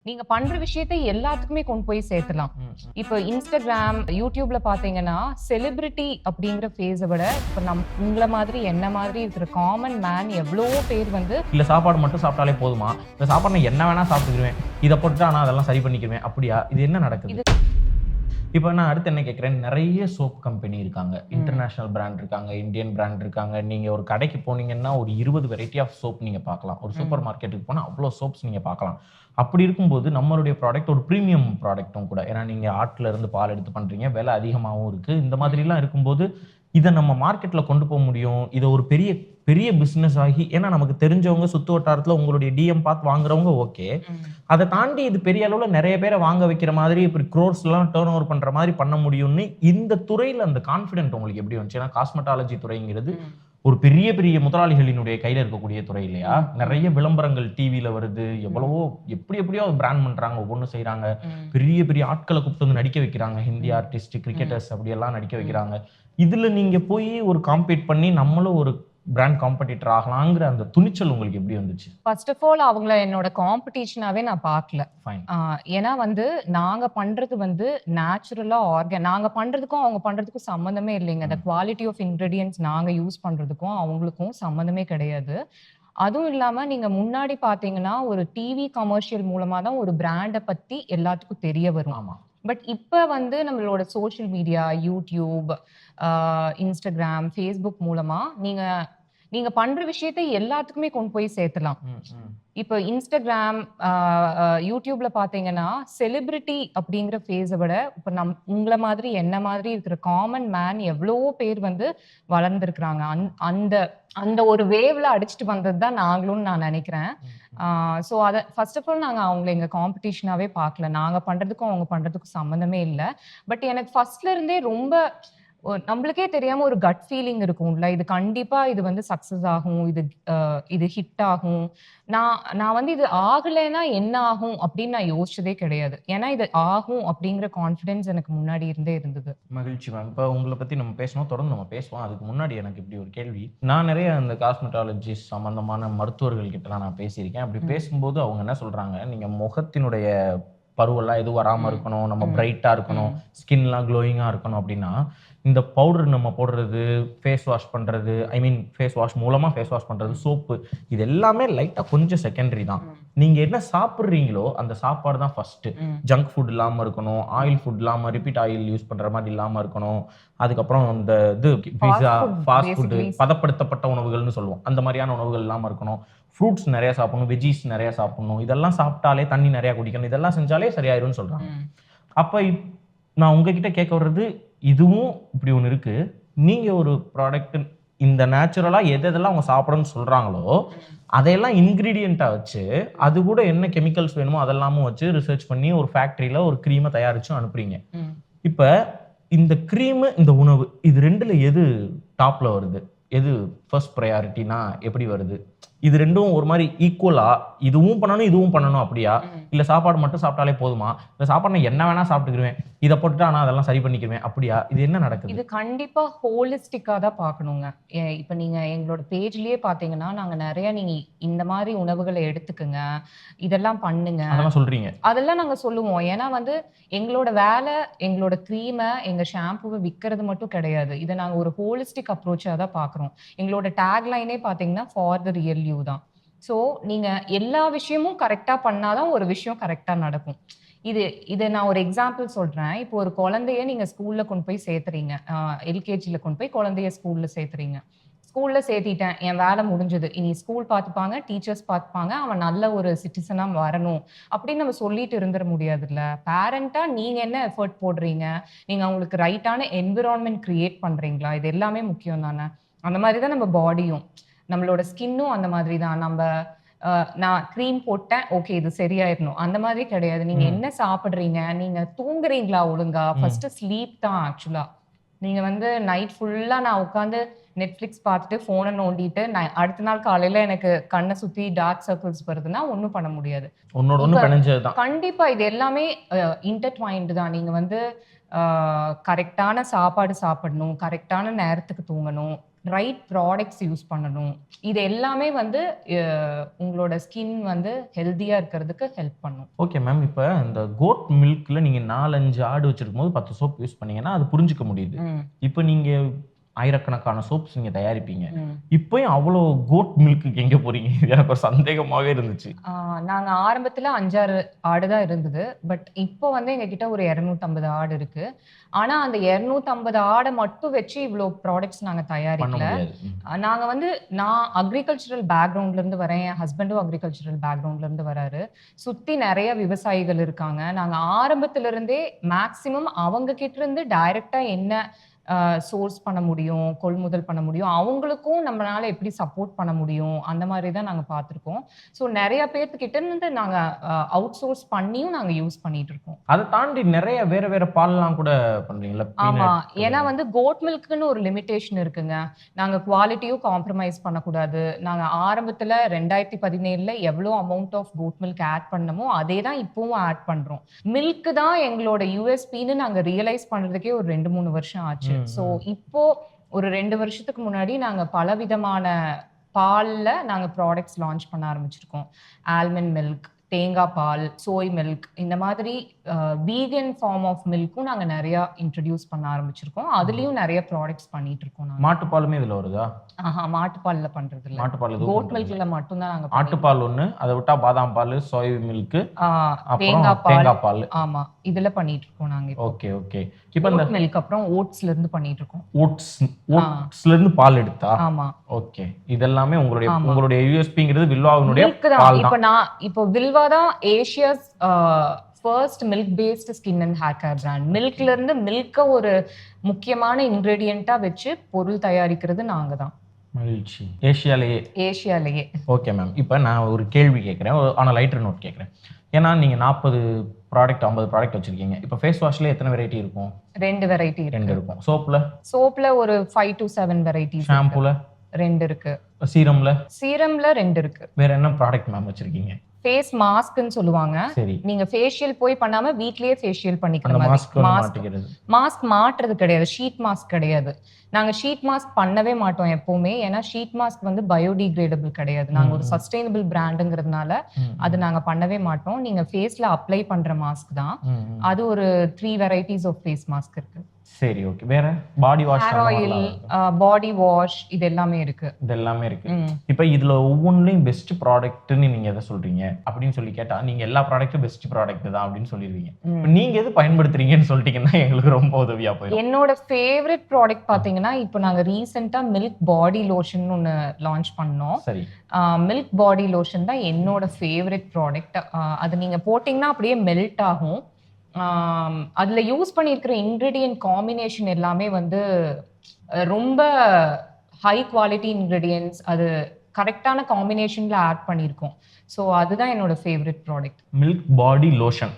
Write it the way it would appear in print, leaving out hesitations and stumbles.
நீங்க பண்ற விஷயத்த எல்லாத்துக்குமே கொண்டு போய் சேர்க்கலாம். இப்ப Instagram, YouTubeல பார்த்தீங்கன்னா, செலிபிரிட்டி அப்படிங்கிற ஃபேஸ விட, இப்ப உங்கள மாதிரி, என்ன மாதிரி இருக்கிற காமன் மேன் எவ்வளவோ பேர் வந்து இல்ல சாப்பாடு மட்டும் சாப்பிட்டாலே போதுமா? இந்த சாப்பாடு நான் என்ன வேணா சாப்பிட்டுக்குருவேன். இத போட்டுட்டா நான் அதெல்லாம் சரி பண்ணிக்குவேன். அப்படியா? இது என்ன நடக்குது? இப்ப நான் அடுத்து என்ன கேட்கிறேன், நெறைய சோப் கம்பெனி இருக்காங்க. இன்டர்நேஷனல் பிராண்ட் இருக்காங்க, இந்தியன் பிராண்ட் இருக்காங்க. நீங்க ஒரு கடைக்கு போனீங்கன்னா, ஒரு 20 வெரைட்டி ஆஃப் சோப் நீங்க பார்க்கலாம். ஒரு சூப்பர் மார்க்கெட்டுக்கு போனா அவ்ளோ சோப்ஸ் நீங்க பார்க்கலாம். அப்படி இருக்கும்போது நம்மளுடைய ப்ராடக்ட் ஒரு பிரீமியம் ப்ராடக்ட்டும் கூட. ஏன்னா நீங்க ஆட்ல இருந்து பால் எடுத்து பண்றீங்க. விலை அதிகமாவும் இருக்கு. இந்த மாதிரிலாம் இருக்கும்போது, இத நம்ம மார்க்கெட்ல கொண்டு போ முடியும். இத ஒரு பெரிய பெரிய பிசினஸ் ஆகி ஏன்னா நமக்கு தெரிஞ்சவங்க சுத்து வட்டாரத்துல உங்களுடைய டிஎம் பார்த்து வாங்குறவங்க ஓகே. அதை தாண்டி இது பெரிய அளவுல நிறைய பேரை வாங்க வைக்கிற மாதிரி இப்படி க்ரோர்ஸ் எல்லாம் டர்ன் ஓவர் பண்ற மாதிரி பண்ண முடியும்னு இந்த துறையில அந்த கான்பிடென்ட் உங்களுக்கு எப்படி வந்துச்சு? ஏன்னா காஸ்மெட்டாலஜி துறைங்கிறது ஒரு பெரிய பெரிய முதலாளிகளினுடைய கையில இருக்கக்கூடிய துறை இல்லையா? நிறைய விளம்பரங்கள் டிவில வருது, எவ்வளவோ எப்படியோ பிராண்ட் பண்றாங்க, ஒவ்வொன்றும் செய்யறாங்க. பெரிய பெரிய ஆட்களை கூப்பிட்டு வந்து நடிக்க வைக்கிறாங்க, ஹிந்தி ஆர்டிஸ்ட், கிரிக்கெட்டர்ஸ் அப்படி எல்லாம் நடிக்க வைக்கிறாங்க. இதுல நீங்க போய் ஒரு காம்பீட் பண்ணி நம்மளும் ஒரு பிராண்ட் காம்படிட்டர் ஆகலாங்கிற அந்த துணிச்சல் உங்களுக்கு எப்படி வந்துச்சு? ஃபர்ஸ்ட் ஆஃப் ஆல் அவங்கள என்னோட காம்படிஷனாவே நான் பார்க்கல. ஏன்னா வந்து நாங்க பண்றது வந்து நேச்சுரலா நாங்க பண்றதுக்கும் அவங்க பண்றதுக்கும் சம்மந்தமே இல்லைங்க. அந்த குவாலிட்டி ஆஃப் இன்கிரீடியன்ட்ஸ் நாங்க யூஸ் பண்றதுக்கும் அவங்களுக்கும் சம்மந்தமே கிடையாது. அதுவும் இல்லாம நீங்க முன்னாடி பாத்தீங்கன்னா ஒரு டிவி கமர்ஷியல் மூலமா தான் ஒரு பிராண்ட பத்தி எல்லாத்துக்கும் தெரிய வரும். ஆமா. பட் இப்ப வந்து நம்மளோட social media, YouTube, Instagram, Facebook மூலமா நீங்க நீங்க பண்ற விஷயத்த எல்லாத்துக்குமே கொண்டு போய் சேர்த்தலாம். இப்ப Instagram, YouTubeல பார்த்தீங்கன்னா, செலிபிரிட்டி அப்படிங்கிற ஃபேஸ விட, இப்ப உங்கள மாதிரி, என்ன மாதிரி இருக்கிற காமன் மேன் எவ்வளவோ பேர் வந்து வளர்ந்திருக்கிறாங்க. அந்த அந்த ஒரு வேவ்ல அடிச்சுட்டு வந்தது தான் நாங்களும்னு நான் நெனைக்கிறேன். ஸோ அத ஃபர்ஸ்ட் ஆஃப் ஆல் நாங்க அவங்கள எங்க காம்படிஷனாவே பார்க்கல. நாங்க பண்றதுக்கும், அவங்க பண்றதுக்கும் சம்மந்தமே இல்ல. பட் எனக்கு ஃபர்ஸ்ட்ல இருந்தே ரொம்ப நம்மளுக்கே தெரியாம ஒரு கட் ஃபீலிங் இருக்கும்ல. இது கண்டிப்பா இது வந்து சக்சஸ் ஆகும். இது ஹிட் ஆகும். நான் வந்து இது ஆகலைன்னா என்ன ஆகும் அப்படின்னு நான் யோசிச்சதே கிடையாது. ஏன்னா இது ஆகும் அப்படிங்கிற கான்ஃபிடன்ஸ் எனக்கு முன்னாடி இருந்தே இருந்தது. மகிழ்ச்சி மேம். இப்ப உங்கள பத்தி நம்ம பேசணும். தொடர்ந்து நம்ம பேசுவோம். அதுக்கு முன்னாடி எனக்கு இப்படி ஒரு கேள்வி. நான் நிறைய அந்த காஸ்மெட்டாலஜிஸ்ட் சம்பந்தமான மருத்துவர்கள் கிட்டலாம் நான் பேசியிருக்கேன். அப்படி பேசும்போது அவங்க என்ன சொல்றாங்க, நீங்க முகத்தினுடைய பருவெல்லாம் எதுவும் வராம இருக்கணும், நம்ம பிரைட்டா இருக்கணும், ஸ்கின்லாம் க்ளோயிங்கா இருக்கணும் அப்படின்னா, இந்த பவுடர் நம்ம போடுறது, ஃபேஸ் வாஷ் பண்றது, ஐ மீன் ஃபேஸ் வாஷ் மூலமா ஃபேஸ் வாஷ் பண்றது, சோப்பு, இது எல்லாமே லைட்டா கொஞ்சம் செகண்டரி தான். நீங்க என்ன சாப்பிடுறீங்களோ அந்த சாப்பாடு தான் ஃபர்ஸ்ட். ஜங்க் ஃபுட் இல்லாம இருக்கணும், ஆயில் ஃபுட் இல்லாம, ரிப்பீட் ஆயில் யூஸ் பண்ற மாதிரி இல்லாம இருக்கணும். அதுக்கப்புறம் இந்த இது பீஸா, ஃபாஸ்ட் ஃபுட், பதப்படுத்தப்பட்ட உணவுகள்னு சொல்லுவோம், அந்த மாதிரியான உணவுகள் இல்லாம இருக்கணும். ஃப்ரூட்ஸ் நிறைய சாப்பிடணும், வெஜிஸ் நிறைய சாப்பிடணும், இதெல்லாம் சாப்பிட்டாலே தண்ணி நிறைய குடிக்கணும், இதெல்லாம் செஞ்சாலே சரியாயிரும்னு சொல்றாங்க. அப்ப நான் உங்ககிட்ட கேட்க வர்றது, இதுவும் இப்படி ஒன்று இருக்கு. நீங்க ஒரு ப்ராடக்ட் இந்த நேச்சுரலா எதெல்லாம் அவங்க சாப்பிடணும்னு சொல்றாங்களோ அதையெல்லாம் இன்கிரீடியண்டா வச்சு அது கூட என்ன கெமிக்கல்ஸ் வேணுமோ அதெல்லாமும் வச்சு ரிசர்ச் பண்ணி ஒரு ஃபேக்டரியில ஒரு கிரீமை தயாரிச்சு அனுப்புறீங்க. இப்ப இந்த கிரீம், இந்த உணவு, இது ரெண்டுல எது டாப்ல வருது? எது ஃபர்ஸ்ட் ப்ரையாரிட்டினா எப்படி வருது? இது ரெண்டும் ஒரு மாதிரி ஈக்குவலா, இதுவும் பண்ணணும் இதுவும் பண்ணணும் அப்படியா? இல்ல சாப்பாடு மட்டும் சாப்பிட்டாலே போதுமா? இந்த சாப்பாடு நான் என்ன வேணா சாப்பிட்டுக்குருவேன், இதை போட்டுட்டா நான் அதெல்லாம் சரி பண்ணிக்குவேன் அப்படியா? இது என்ன நடக்குது? இது கண்டிப்பா ஹோலிஸ்டிக்கா தான் பார்க்கணுங்க. இப்ப நீங்க எங்களோட பேஜ்லயே பாத்தீங்கன்னா நாங்க நிறைய நீங்க இந்த மாதிரி உணவுகளை எடுத்துக்குங்க, இதெல்லாம் பண்ணுங்க, அதெல்லாம் சொல்றீங்க. அதெல்லாம் நாங்க சொல்லுவோம். ஏன்னா வந்து எங்களோட வேலை எங்களோட கிரீமை, எங்க ஷாம்புவை விற்கிறது மட்டும் கிடையாது. இதை நாங்க ஒரு ஹோலிஸ்டிக் அப்ரோச்சா தான் பார்க்குறோம். எங்களோட டேக்லைனே பார்த்தீங்கன்னா ஃபார் த ரியல் யூ தான். ஸோ நீங்க எல்லா விஷயமும் கரெக்டா பண்ணாதான் ஒரு விஷயம் கரெக்டா நடக்கும். இது நான் ஒரு எக்ஸாம்பிள் சொல்றேன். இப்போ ஒரு குழந்தைய நீங்க ஸ்கூல்ல கொண்டு போய் சேர்த்துறீங்க. எல்கேஜில கொண்டு போய் குழந்தைய ஸ்கூல்ல சேர்த்துறீங்க. ஸ்கூல்ல சேர்த்திட்டேன், என் வேலை முடிஞ்சது, இனி ஸ்கூல் பார்த்துப்பாங்க, டீச்சர்ஸ் பார்த்துப்பாங்க, அவன் நல்ல ஒரு சிட்டிசனா வரணும் அப்படின்னு நம்ம சொல்லிட்டு இருந்துட முடியாதுல்ல. பேரண்டா நீங்க என்ன எஃபர்ட் போடுறீங்க, நீங்க அவங்களுக்கு ரைட்டான என்விரான்மெண்ட் கிரியேட் பண்றீங்களா, இது எல்லாமே முக்கியம் தானே. அந்த மாதிரி தான் நம்ம பாடியும், நம்மளோட ஸ்கின்னும் அந்த மாதிரி தான். நான் க்ரீம் போட்டேன், ஓகே இது சரியாயிடணும் அந்த மாதிரி கிடையாது. நீங்க என்ன சாப்பிடுறீங்க, நீங்க தூங்குறீங்களா ஒழுங்கா, ஃபர்ஸ்ட் ஸ்லீப் தான் ஆக்சுவலா. நீங்க வந்து நைட் ஃபுல்லா நான் உட்காந்து நெட்ஃபிளிக்ஸ் பார்த்துட்டு ஃபோனை நோண்டிட்டு அடுத்த நாள் காலையில எனக்கு கண்ணை சுத்தி டார்க் சர்க்கிள்ஸ் வருதுன்னா ஒன்றும் பண்ண முடியாது. கண்டிப்பா இது எல்லாமே இன்டர்ட்வைன்டு தான். நீங்க வந்து கரெக்டான சாப்பாடு சாப்பிடணும், கரெக்டான நேரத்துக்கு தூங்கணும், ரைட் ப்ராடக்ட்ஸ் யூஸ் பண்ணணும். இது எல்லாமே வந்து உங்களோட ஸ்கின் வந்து ஹெல்தியா இருக்கிறதுக்கு ஹெல்ப் பண்ணும். Okay ma'am. இப்ப இந்த கோட் மில்க்ல நீங்க 4, 5 ஆடு வச்சிருக்கும்போது 10 சோப் யூஸ் பண்ணீங்கன்னா, அது புரிஞ்சுக்க முடியுது. இப்ப நீங்க ஆயிரக்கணக்கான சோப்ஸ் நீங்க தயாரிப்பீங்க. இப்பயும் அவ்வளோ கோட் மில்க்குக்கு எங்க போறீங்க? இது எனக்கு ஒரு சந்தேகமாவே இருந்துச்சு. நாங்க ஆரம்பத்துல 5, 6 ஆடு தான் இருந்தது. பட் இப்போ வந்து எங்ககிட்ட ஒரு 250 ஆடு இருக்கு. ஆனா அந்த 250 ஆட மட்டும் வச்சு இவ்ளோ ப்ராடக்ட்ஸ் நாங்க பண்ண தயாரிக்கல. முடியாது. நாங்க வந்து நான் அக்ரிகல்ச்சரல் பேக்ரவுண்ட்ல இருந்து வரேன். என் ஹஸ்பண்டும் அக்ரிகல்ச்சரல் பேக்ரவுண்ட்ல இருந்து வராரு. சுத்தி நெறைய விவசாயிகள் இருக்காங்க. நாங்க ஆரம்பத்துல இருந்தே மேக்ஸிமம் அவங்க கிட்ட இருந்து டைரக்ட்டா என்ன சோர்ஸ் பண்ண முடியும், கொள்முதல் பண்ண முடியும். அவங்களுக்கும் நம்மளால எப்படி சப்போர்ட் பண்ண முடியும், அந்த மாரி தான் நாங்க பார்த்துருக்கோம். ஸோ நெறைய பேத்துக்கிட்ட இருந்து நாங்க அவுட் சோர்ஸ் பண்ணியும் நாங்க யூஸ் பண்ணிட்டு இருக்கோம். அத தாண்டி நெறைய வேற வேற பால்லாம் கூட பண்றீங்கல்ல? ஆமா. பீனட் ஏன்னா வந்து கோட் மில்க்ன்னு ஒரு லிமிட்டேஷன் இருக்குங்க. நாங்க குவாலிட்டியும் காம்ப்ரமைஸ் பண்ணக்கூடாது. நாங்க ஆரம்பத்துல 2017ல எவ்ளோ amount of goat milk add பண்ணமோ, அதே தான் இப்பவும் ஆட் பண்றோம். மில்க் தான் எங்களோட யூஎஸ்பின்னு நாங்க ரியலைஸ் பண்றதுக்கே ஒரு 2, 3 வருஷம் ஆச்சு. ஸோ இப்போ ஒரு 2 வருஷத்துக்கு முன்னாடி நாங்க பலவிதமான பால்ல நாங்க ப்ராடக்ட்ஸ் லான்ச் பண்ண ஆரம்பிச்சிருக்கோம். ஆல்மண்ட் மில்க், தேங்காய் பால், சோய் மில்க் இந்த மாதிரி வீகன் ஃபார்ம் ஆஃப் மில்க்கும் நாங்க நெறைய இன்ட்ரோடியூஸ் பண்ண ஆரம்பிச்சிருக்கோம். அதுலயும் நெறைய ப்ராடக்ட்ஸ் பண்ணிட்டு இருக்கோம் நாங்க. மாட்டுப்பாலுமே இதுல வருதா? மாட்டுப்பால்ல பண்றது இல்ல. மாட்டுப்பால் எதுவும் கோட் பண்றது இல்ல. மில்க்ல மட்டும் தான் நாங்க பண்ணிட்டு ஆட்டுப்பால் ஒண்ணு, அத விட்டா பாதாம் பாலு, சோய் மில்க்கு, அப்புறம் தேங்காய் பால். தேங்காய் பால். ஆமா. இதுல பண்ணிட்டு இருக்கோம் நாங்க இப்போ. Okay, okay. இப்ப இந்த ஓட் மில்க் அப்புறம் ஓட்ஸ்ல இருந்து பண்ணிட்டு இருக்கோம். ஓட்ஸ்ல இருந்து பால் எடுத்தா? ஆமா. ஓகே. இதெல்லாமே ஆமா. உங்களுடைய யூஎஸ்பிங்கிறது வில்வாவினுடைய மில்க் தான். பால் இப்ப தான். இப்போ வில்வா தான் Asia's first milk based skin and hair care brand. மில்க்ல இருந்து மில்க்க ஒரு முக்கியமான இன்கிரீடியன்ட்டா வச்சு பொருள் தயாரிக்கிறது நாங்க தான். மகிழ்ச்சி. ஏசியாலேயே. Okay ma'am. இப்ப நான் ஒரு கேள்வி கேட்கிறேன். ஆனா லைட்டர் நோட் கேட்கிறேன். ஏன்னா நீங்க 40 ப்ராடக்ட் 50 ப்ராடக்ட் வச்சிருக்கீங்க. இப்ப ஃபேஸ் வாஷ்ல எத்தனை வெரைட்டி இருக்கும்? 2 வெரைட்டி இருக்கு. 2 இருக்கும். சோப்ல ஒரு 5 to 7 வெரைட்டிஸ். ஷாம்பூல 2 இருக்கு. சீரம்ல 2 இருக்கு. வேற என்ன ப்ராடக்ட் மேம் வச்சிருக்கீங்க? ஃபேஸ் மாஸ்க்னு சொல்லுவாங்க. சரி. நீங்க ஃபேஷியல் போய் பண்ணாம வீட்லயே ஃபேஷியல் பண்ணிக்கிற அந்த மாதிரி. மாட்டிக்கிறது. மாஸ்க் மாட்டுறது கிடையாது. ஷீட் மாஸ்க் கிடையாது. நாங்க ஷீட் மாஸ்க் பண்ணவே மாட்டோம் எப்பவுமே. ஏன்னா ஷீட் மாஸ்க் வந்து பயோடிகிரேடபிள் கிடையாது. நாங்க ஒரு சஸ்டைனபிள் பிராண்டுங்கிறதுனால அது நாங்க பண்ணவே மாட்டோம். நீங்க ஃபேஸ்ல அப்ளை பண்ற மாஸ்க் தான். அது ஒரு 3 வெரைட்டிஸ் ஆஃப் ஃபேஸ் மாஸ்க் இருக்கு. சரி, ஓகே. வேற body wash, hair oil, body wash இது எல்லாமே இருக்கு. இப்ப இதுல ஒவ்வொன்றையும் பெஸ்ட் ப்ராடக்ட்னு நீங்க எதை சொல்றீங்க அப்படின்னு சொல்லி கேட்டா, நீங்க எல்லா ப்ராடக்ட்டும் பெஸ்ட் ப்ராடக்ட் தான் அப்படின்னு சொல்லிடுவீங்க. நீங்க எது பயன்படுத்துறீங்கன்னு சொல்லிட்டீங்கன்னா எங்களுக்கு ரொம்ப உதவியா போயிடும். என்னோட ஃபேவரட் ப்ராடக்ட் பாத்தீங்கன்னா, இப்போ நாங்க ரீசெண்டா மில்க் பாடி லோஷன் ஒன்னு லான்ச் பண்ணோம். சரி. மில்க் பாடி லோஷன் தான் என்னோட ஃபேவரட் ப்ராடக்ட். அது நீங்க போட்டீங்கன்னா அப்படியே மெல்ட் ஆகும். அதுல யூஸ் பண்ணியிருக்கிற இன்கிரீடியன்ட் காம்பினேஷன் எல்லாமே வந்து ரொம்ப ஹை குவாலிட்டி இன்கிரீடியன்ட்ஸ். அது கரெக்டான காம்பினேஷன்ல ஆட் பண்ணியிருக்கோம். ஸோ அதுதான் என்னோட favourite product. Milk body lotion.